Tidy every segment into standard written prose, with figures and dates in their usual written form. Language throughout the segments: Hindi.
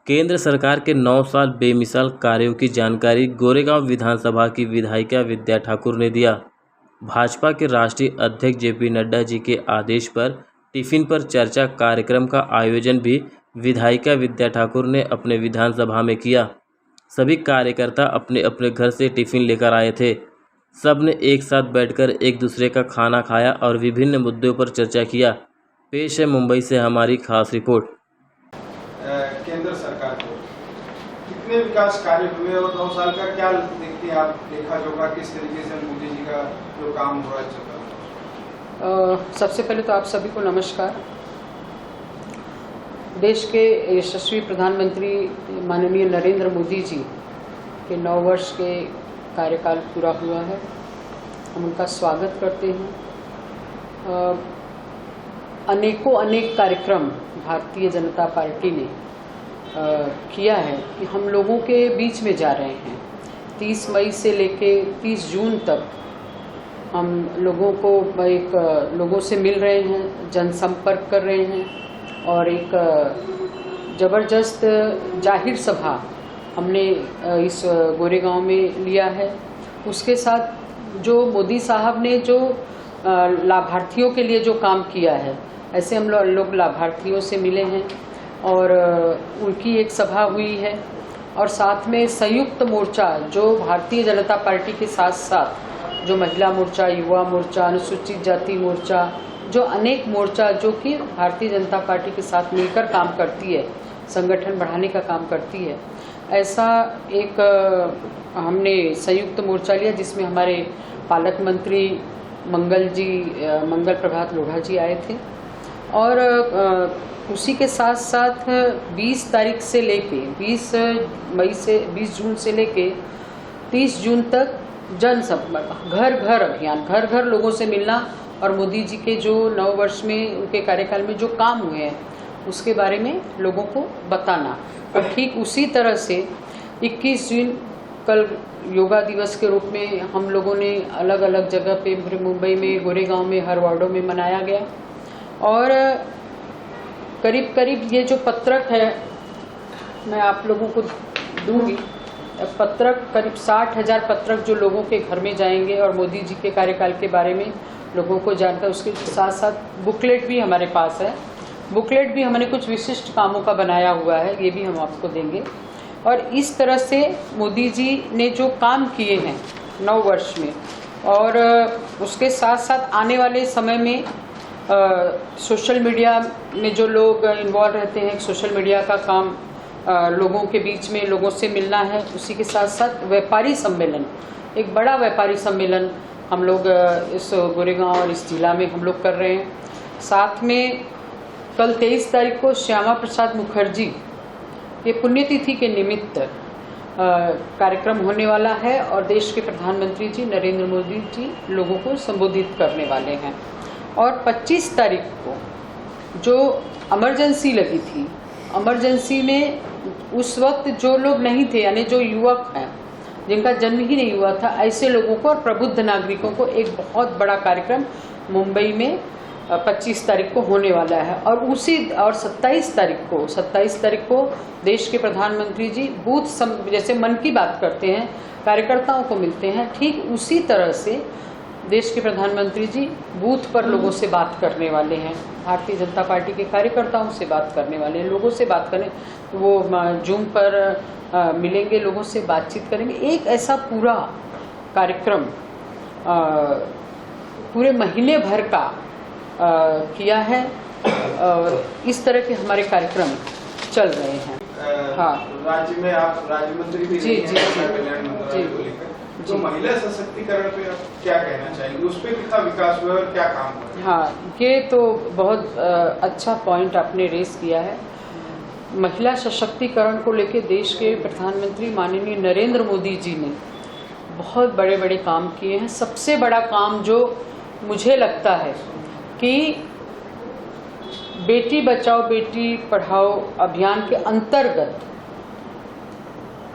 केंद्र सरकार के 9 साल बेमिसाल कार्यों की जानकारी गोरेगांव विधानसभा की विधायिका विद्या ठाकुर ने दिया। भाजपा के राष्ट्रीय अध्यक्ष जेपी नड्डा जी के आदेश पर टिफिन पर चर्चा कार्यक्रम का आयोजन भी विधायिका विद्या ठाकुर ने अपने विधानसभा में किया। सभी कार्यकर्ता अपने अपने घर से टिफिन लेकर आए थे। सब ने एक साथ बैठकर एक दूसरे का खाना खाया और विभिन्न मुद्दों पर चर्चा किया। पेश है मुंबई से हमारी खास रिपोर्ट। केंद्र सरकार को कितने विकास कार्य हुए और 9 साल का क्या देखते हैं आप, देखा जोखा किस तरीके से मोदी जी का जो काम हो रहा है चल रहा है? सबसे पहले तो आप सभी को नमस्कार। देश के यशस्वी प्रधानमंत्री माननीय नरेंद्र मोदी जी के 9 वर्ष के कार्यकाल पूरा हुआ है। हम उनका स्वागत करते हैं। अनेक कार्यक्रम भारतीय जनता पार्टी ने किया है कि हम लोगों के बीच में जा रहे हैं। 30 मई से लेके 30 जून तक हम लोगों से मिल रहे हैं, जनसंपर्क कर रहे हैं और एक ज़बरदस्त जाहिर सभा हमने इस गोरेगांव में लिया है। उसके साथ जो मोदी साहब ने जो लाभार्थियों के लिए जो काम किया है, ऐसे हम लोग लाभार्थियों से मिले हैं और उनकी एक सभा हुई है। और साथ में संयुक्त मोर्चा जो भारतीय जनता पार्टी के साथ साथ जो महिला मोर्चा, युवा मोर्चा, अनुसूचित जाति मोर्चा, जो अनेक मोर्चा जो कि भारतीय जनता पार्टी के साथ मिलकर काम करती है, संगठन बढ़ाने का काम करती है, ऐसा एक हमने संयुक्त मोर्चा लिया जिसमें हमारे पालक मंत्री मंगल प्रभात लोढ़ा जी आए थे। और उसी के साथ साथ 20 तारीख से लेके 20 जून से लेके 30 जून तक जनसंपर्क, घर घर अभियान, घर घर लोगों से मिलना और मोदी जी के जो 9 वर्ष में उनके कार्यकाल में जो काम हुए हैं उसके बारे में लोगों को बताना। और ठीक उसी तरह से 21 जून कल योगा दिवस के रूप में हम लोगों ने अलग अलग जगह पे पूरे मुंबई में, गोरेगांव में, हर वार्डों में मनाया गया। और करीब ये जो पत्रक है मैं आप लोगों को दूंगी, पत्रक करीब 60,000 पत्रक जो लोगों के घर में जाएंगे और मोदी जी के कार्यकाल के बारे में लोगों को जानकर, उसके साथ साथ बुकलेट भी हमारे पास है। बुकलेट भी हमने कुछ विशिष्ट कामों का बनाया हुआ है, ये भी हम आपको देंगे। और इस तरह से मोदी जी ने जो काम किए हैं 9 वर्ष में, और उसके साथ साथ आने वाले समय में सोशल मीडिया में जो लोग इन्वॉल्व रहते हैं, सोशल मीडिया का काम, लोगों के बीच में लोगों से मिलना है। उसी के साथ साथ व्यापारी सम्मेलन, एक बड़ा व्यापारी सम्मेलन हम लोग इस गोरेगांव और इस जिला में हम लोग कर रहे हैं। साथ में कल 23 तारीख को श्यामा प्रसाद मुखर्जी के पुण्यतिथि के निमित्त कार्यक्रम होने वाला है और देश के प्रधानमंत्री जी नरेंद्र मोदी जी लोगों को संबोधित करने वाले हैं। और 25 तारीख को जो इमरजेंसी लगी थी, इमरजेंसी में उस वक्त जो लोग नहीं थे, यानी जो युवक हैं जिनका जन्म ही नहीं हुआ था, ऐसे लोगों को और प्रबुद्ध नागरिकों को एक बहुत बड़ा कार्यक्रम मुंबई में 25 तारीख को होने वाला है। और 27 तारीख को देश के प्रधानमंत्री जी बूथ जैसे मन की बात करते हैं, कार्यकर्ताओं को मिलते हैं, ठीक उसी तरह से देश के प्रधानमंत्री जी बूथ पर लोगों से बात करने वाले हैं। भारतीय जनता पार्टी के कार्यकर्ताओं से बात करने वाले हैं, लोगों से बात करें, वो जूम पर मिलेंगे, लोगों से बातचीत करेंगे। एक ऐसा पूरा कार्यक्रम पूरे महीने भर का किया है और इस तरह के हमारे कार्यक्रम चल रहे हैं। हाँ, राज्य में आप राज्य मंत्री भी जी, कल्याण मंत्रालय को लेकर, तो महिला सशक्तिकरण पे आप क्या कहना चाहेंगे, उस पर कितना विकास हुआ और क्या काम हुआ? हाँ, ये तो बहुत अच्छा पॉइंट आपने रेस किया है। महिला सशक्तिकरण को लेकर देश के प्रधानमंत्री माननीय नरेंद्र मोदी जी ने बहुत बड़े बड़े काम किए हैं। सबसे बड़ा काम जो मुझे लगता है कि बेटी बचाओ बेटी पढ़ाओ अभियान के अंतर्गत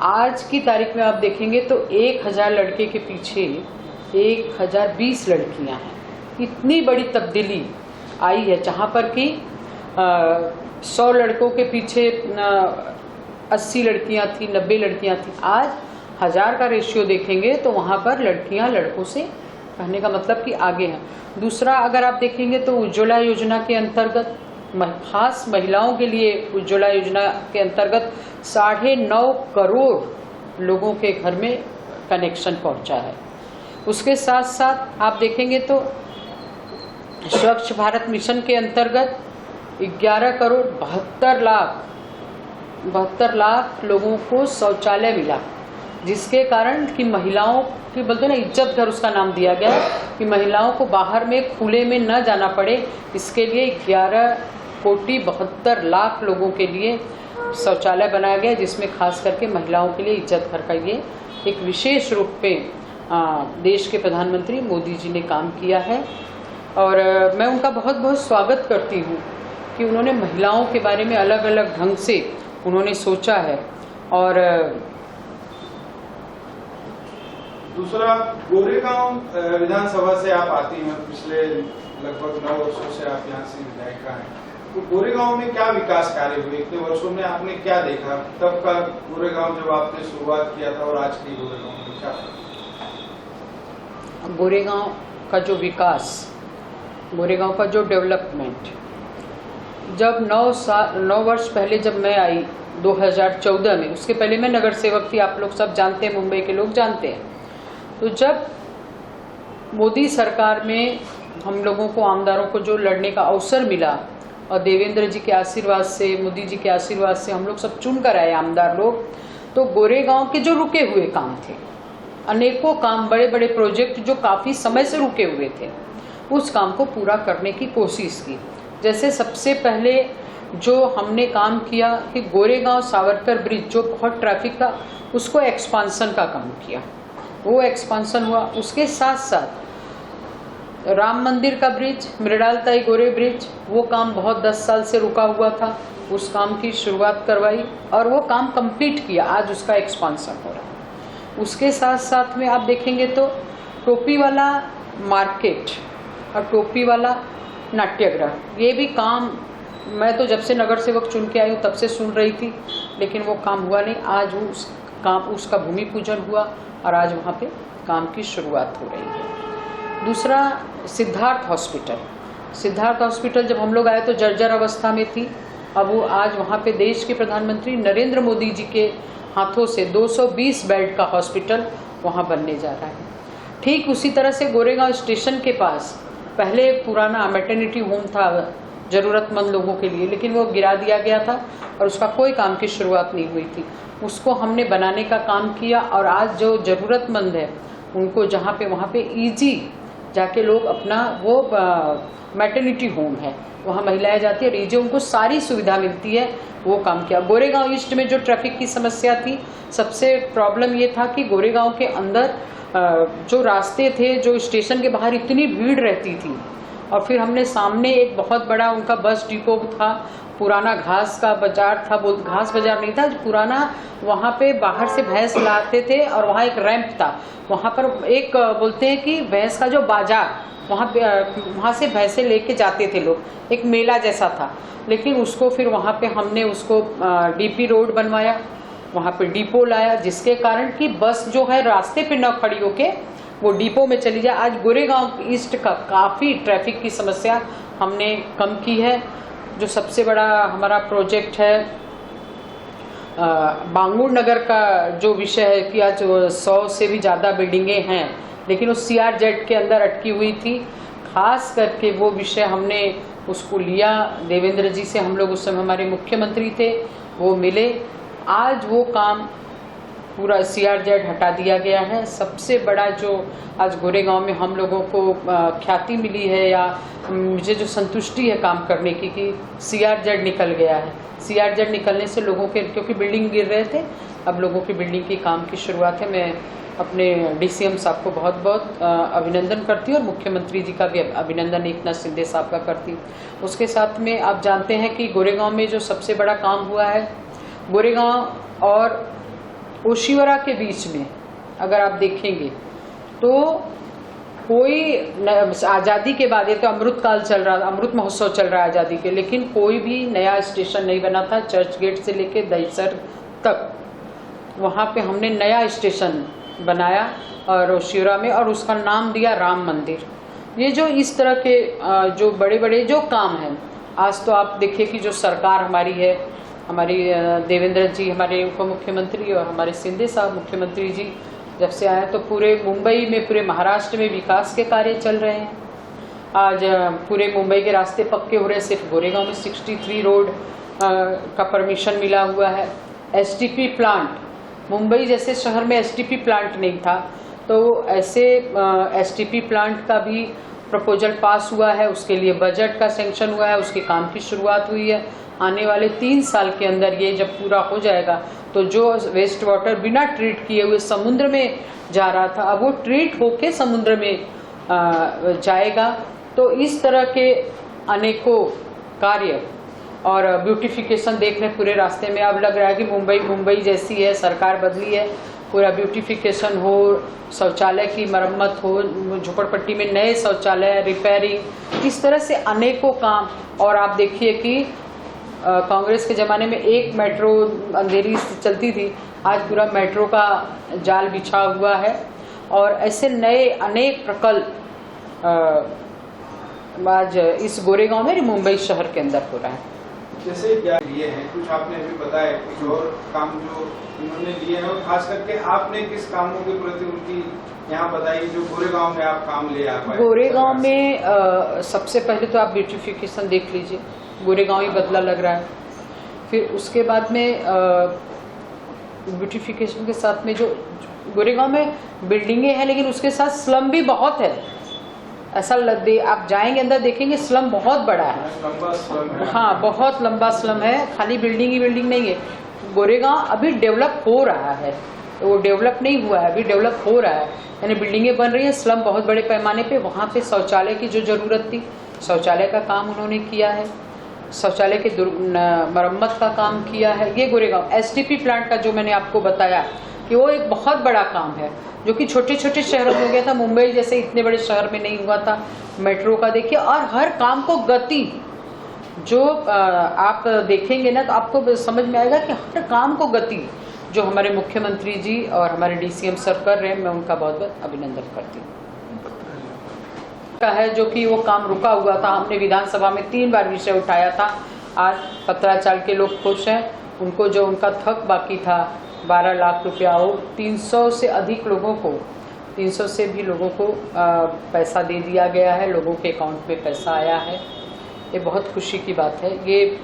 आज की तारीख में आप देखेंगे तो 1000 लड़के के पीछे 1020 लड़कियां हैं। इतनी बड़ी तब्दीली आई है, जहाँ पर कि 100 लड़कों के पीछे 80 लड़कियां थी, 90 लड़कियां थी। आज 1000 का रेशियो देखेंगे तो वहाँ पर लड़कियां लड़कों से, कहने का मतलब कि आगे हैं। दूसरा, अगर आप देखेंगे तो उज्ज्वला योजना के अंतर्गत, खास महिलाओं के लिए उज्ज्वला योजना के अंतर्गत 9.5 करोड़ लोगों के घर में कनेक्शन पहुंचा है। उसके साथ साथ आप देखेंगे तो स्वच्छ भारत मिशन के अंतर्गत 11 करोड़ 72 लाख लोगों को शौचालय मिला, जिसके कारण कि महिलाओं की, बोलते ना, इज्जत घर उसका नाम दिया गया कि महिलाओं को बाहर में खुले में न जाना पड़े। इसके लिए 11 कोटि 72 लाख लोगों के लिए शौचालय बनाया गया, जिसमें खास करके महिलाओं के लिए इज्जत घर का ये एक विशेष रूप पे देश के प्रधानमंत्री मोदी जी ने काम किया है। और मैं उनका बहुत बहुत स्वागत करती हूँ कि उन्होंने महिलाओं के बारे में अलग अलग ढंग से उन्होंने सोचा है। और दूसरा, गोरेगांव विधानसभा से आप आती हैं, पिछले लगभग 9 वर्षों से आप यहाँ से विधायिका हैं, तो गोरेगांव में क्या विकास कार्य हुए? इतने वर्षों में आपने क्या देखा? तब का गोरेगांव जब आपने शुरुआत किया था और आज की गोरेगांव में क्या? गोरेगांव का जो विकास, गोरेगांव का जो डेवलपमेंट, जब 9 वर्ष पहले जब मैं आई 2014 में, उसके पहले मैं नगर सेवक थी, आप लोग सब जानते हैं, मुंबई के लोग जानते हैं। तो जब मोदी सरकार में हम लोगों को, आमदारों को जो लड़ने का अवसर मिला और देवेंद्र जी के आशीर्वाद से, मोदी जी के आशीर्वाद से हम लोग सब चुन कर आए आमदार लोग, तो गोरेगांव के जो रुके हुए काम थे, अनेकों काम, बड़े बड़े प्रोजेक्ट जो काफ़ी समय से रुके हुए थे, उस काम को पूरा करने की कोशिश की। जैसे सबसे पहले जो हमने काम किया कि गोरेगांव सावरकर ब्रिज, जो बहुत ट्रैफिक था, उसको एक्सपांसन का काम किया, वो एक्सपांसन हुआ। उसके साथ साथ राम मंदिर का ब्रिज, मृणाल गोरे ब्रिज, वो काम बहुत 10 साल से रुका हुआ था, उस काम की शुरुआत करवाई और वो काम कंप्लीट किया, आज उसका एक्सपांसन हो रहा है। उसके साथ साथ में आप देखेंगे तो टोपी वाला मार्केट और टोपी वाला नाट्यगृह, ये भी काम मैं तो जब से नगर सेवक चुन के आई हूँ तब से सुन रही थी, लेकिन वो काम हुआ नहीं। आज उसका भूमि पूजन हुआ और आज वहाँ पे काम की शुरुआत हो रही है। दूसरा, सिद्धार्थ हॉस्पिटल जब हम लोग आए तो जर्जर अवस्था में थी, अब वो आज वहाँ पे देश के प्रधानमंत्री नरेंद्र मोदी जी के हाथों से 220 बेड का हॉस्पिटल वहाँ बनने जा रहा है। ठीक उसी तरह से गोरेगांव स्टेशन के पास पहले पुराना मैटरनिटी होम था ज़रूरतमंद लोगों के लिए, लेकिन वो गिरा दिया गया था और उसका कोई काम की शुरुआत नहीं हुई थी। उसको हमने बनाने का काम किया और आज जो ज़रूरतमंद है उनको जहाँ पे, वहाँ पे इजी जाके लोग अपना, वो मैटरनिटी होम है, वहाँ महिलाएं जाती है और इजी उनको सारी सुविधा मिलती है, वो काम किया। गोरेगांव ईस्ट में जो ट्रैफिक की समस्या थी, सबसे प्रॉब्लम ये था कि गोरेगांव के अंदर जो रास्ते थे, जो स्टेशन के बाहर इतनी भीड़ रहती थी, और फिर हमने सामने एक बहुत बड़ा उनका बस डिपो था, पुराना घास का बाजार था, वो घास बाजार नहीं था, पुराना, वहाँ पे बाहर से भैंस लाते थे और वहाँ एक रैंप था, वहाँ पर एक बोलते हैं कि भैंस का जो बाजार, वहाँ से भैंसे लेके जाते थे लोग, एक मेला जैसा था। लेकिन उसको फिर वहाँ पे हमने उसको डीपी रोड बनवाया, वहाँ पे डिपो लाया, जिसके कारण कि बस जो है रास्ते पे न खड़ी होके वो डिपो में चली जाए। आज गोरेगांव ईस्ट का काफ़ी ट्रैफिक की समस्या हमने कम की है। जो सबसे बड़ा हमारा प्रोजेक्ट है बांगुर नगर का जो विषय है कि आज 100 से भी ज़्यादा बिल्डिंगें हैं, लेकिन वो CRZ के अंदर अटकी हुई थी। खास करके वो विषय हमने उसको लिया देवेंद्र जी से, हम लोग उस समय हमारे मुख्यमंत्री थे, वो मिले, आज वो काम पूरा CRZ हटा दिया गया है। सबसे बड़ा जो आज गोरेगांव में हम लोगों को ख्याति मिली है या मुझे जो संतुष्टि है काम करने की कि CRZ निकल गया है। CRZ निकलने से लोगों के, क्योंकि बिल्डिंग गिर रहे थे, अब लोगों की बिल्डिंग की काम की शुरुआत है। मैं अपने DCM साहब को बहुत बहुत अभिनंदन करती हूँ और मुख्यमंत्री जी का भी अभिनंदन एकनाथ शिंदे साहब का करती हूँ। उसके साथ में आप जानते हैं कि गोरेगांव में जो सबसे बड़ा काम हुआ है, गोरेगांव और ओशिवरा के बीच में अगर आप देखेंगे तो कोई आज़ादी के बाद, ये तो अमृत काल चल रहा, अमृत महोत्सव चल रहा है आज़ादी के, लेकिन कोई भी नया स्टेशन नहीं बना था। चर्च गेट से लेके दहीसर तक वहाँ पे हमने नया स्टेशन बनाया और शिवरा में, और उसका नाम दिया राम मंदिर। ये जो इस तरह के जो बड़े बड़े जो काम हैं, आज तो आप देखिए कि जो सरकार हमारी है, हमारी देवेंद्र जी हमारे उप मुख्यमंत्री और हमारे शिंदे साहब मुख्यमंत्री जी जब से आए तो पूरे मुंबई में, पूरे महाराष्ट्र में विकास के कार्य चल रहे हैं। आज पूरे मुंबई के रास्ते पक्के हो रहे हैं। सिर्फ गोरेगांव में 63 रोड का परमिशन मिला हुआ है। एसटीपी प्लांट, मुंबई जैसे शहर में एसटीपी प्लांट नहीं था, तो ऐसे एसटीपी प्लांट का भी प्रपोजल पास हुआ है, उसके लिए बजट का सैंक्शन हुआ है, उसके काम की शुरुआत हुई है। आने वाले 3 साल के अंदर ये जब पूरा हो जाएगा तो जो वेस्ट वाटर बिना ट्रीट किए हुए समुद्र में जा रहा था, अब वो ट्रीट होके समुद्र में जाएगा। तो इस तरह के अनेकों कार्य और ब्यूटिफिकेशन देख रहे पूरे रास्ते में। अब लग रहा है कि मुंबई जैसी है, सरकार बदली है, पूरा ब्यूटिफिकेशन हो, शौचालय की मरम्मत हो, झोपड़पट्टी में नए शौचालय, रिपेयरिंग, इस तरह से अनेकों काम। और आप देखिए कि कांग्रेस के ज़माने में एक मेट्रो अंधेरी चलती थी, आज पूरा मेट्रो का जाल बिछा हुआ है। और ऐसे नए अनेक प्रकल्प आज इस गोरेगांव में मुंबई शहर के अंदर हो रहा है। जैसे लिए हैं, कुछ आपने अभी बताया, कुछ और काम जो इन्होंने लिए हैं, और खास करके आपने किस कामों के प्रति उनकी यहाँ बताइए जो गोरेगांव में आप काम ले आ पाए? गोरेगांव में सबसे पहले तो आप ब्यूटिफिकेशन देख लीजिए, गोरेगांव ही बदला लग रहा है। फिर उसके बाद में ब्यूटिफिकेशन के साथ में जो गोरेगांव में बिल्डिंगें हैं, लेकिन उसके साथ स्लम भी बहुत है। ऐसा आप जाएंगे अंदर देखेंगे स्लम बहुत बड़ा है, लंबा स्लम है। हाँ, बहुत लंबा स्लम है, खाली बिल्डिंग ही बिल्डिंग नहीं है। गोरेगांव अभी डेवलप हो रहा है, वो डेवलप नहीं हुआ है, अभी डेवलप हो रहा है, यानी बिल्डिंगें बन रही हैं, स्लम बहुत बड़े पैमाने पे। वहाँ पे शौचालय की जो जरूरत थी, शौचालय का काम उन्होंने किया है, शौचालय के मरम्मत का काम किया है। ये गोरेगांव एसटीपी प्लांट का जो मैंने आपको बताया कि वो एक बहुत बड़ा काम है, जो कि छोटे छोटे शहरों में हो गया था, मुंबई जैसे इतने बड़े शहर में नहीं हुआ था। मेट्रो का देखिए, और हर काम को गति, जो आप देखेंगे ना तो आपको समझ में आएगा कि हर काम को गति जो हमारे मुख्यमंत्री जी और हमारे डीसीएम सर कर रहे हैं, मैं उनका बहुत बहुत अभिनंदन करती हूँ। है जो कि वो काम रुका हुआ था, हमने विधानसभा में 3 बार विषय उठाया था। आज पत्राचाल के लोग खुश हैं, उनको जो उनका थक बाकी था 12 लाख रुपया, वो 300 से अधिक लोगों को, 300 से भी लोगों को पैसा दे दिया गया है, लोगों के अकाउंट में पैसा आया है। ये बहुत खुशी की बात है। ये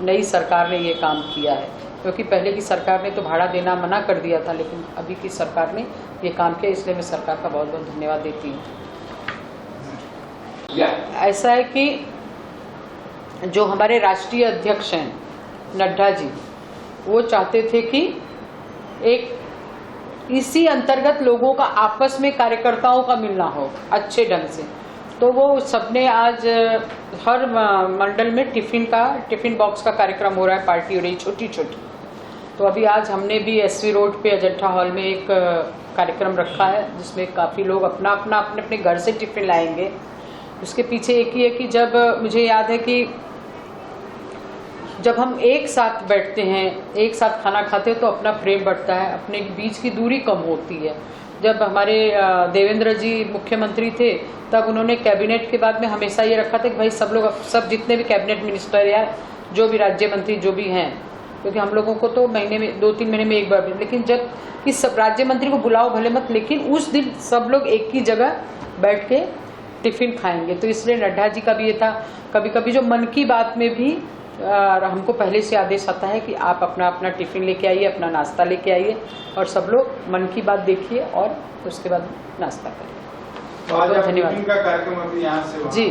नई सरकार ने ये काम किया है, क्योंकि पहले की सरकार ने तो भाड़ा देना मना कर दिया था, लेकिन अभी की सरकार ने ये काम किया, इसलिए मैं सरकार का बहुत बहुत धन्यवाद देती हूँ। ऐसा है कि जो हमारे राष्ट्रीय अध्यक्ष हैं नड्डा जी, वो चाहते थे कि एक इसी अंतर्गत लोगों का आपस में कार्यकर्ताओं का मिलना हो अच्छे ढंग से। तो वो सबने आज हर मंडल में टिफिन बॉक्स का कार्यक्रम हो रहा है, पार्टी हो रही छोटी छोटी। तो अभी आज हमने भी एसवी रोड पे अजंठा हॉल में एक कार्यक्रम रखा है, जिसमें काफ़ी लोग अपने अपने घर से टिफिन लाएंगे। उसके पीछे एक ही है कि जब मुझे याद है कि जब हम एक साथ बैठते हैं, एक साथ खाना खाते हैं, तो अपना प्रेम बढ़ता है, अपने बीच की दूरी कम होती है। जब हमारे देवेंद्र जी मुख्यमंत्री थे, तब उन्होंने कैबिनेट के बाद में हमेशा ये रखा था कि भाई सब जितने भी कैबिनेट मिनिस्टर या जो भी राज्य मंत्री जो भी हैं, क्योंकि हम लोगों को तो महीने में 2-3 महीने में एक बार, लेकिन जब इस सब राज्य मंत्री को बुलाओ भले मत, लेकिन उस दिन सब लोग एक ही जगह बैठ के टिफिन खाएंगे। तो इसलिए नड्डा जी का भी ये था। कभी कभी जो मन की बात में भी हमको पहले से आदेश आता है कि आप अपना टिफिन लेके आइए, अपना नाश्ता लेके आइए, और सब लोग मन की बात देखिए और उसके बाद नाश्ता करिए। तो आज आप धन्यवाद। टिफिन का कार्यक्रम अभी यहाँ से जी।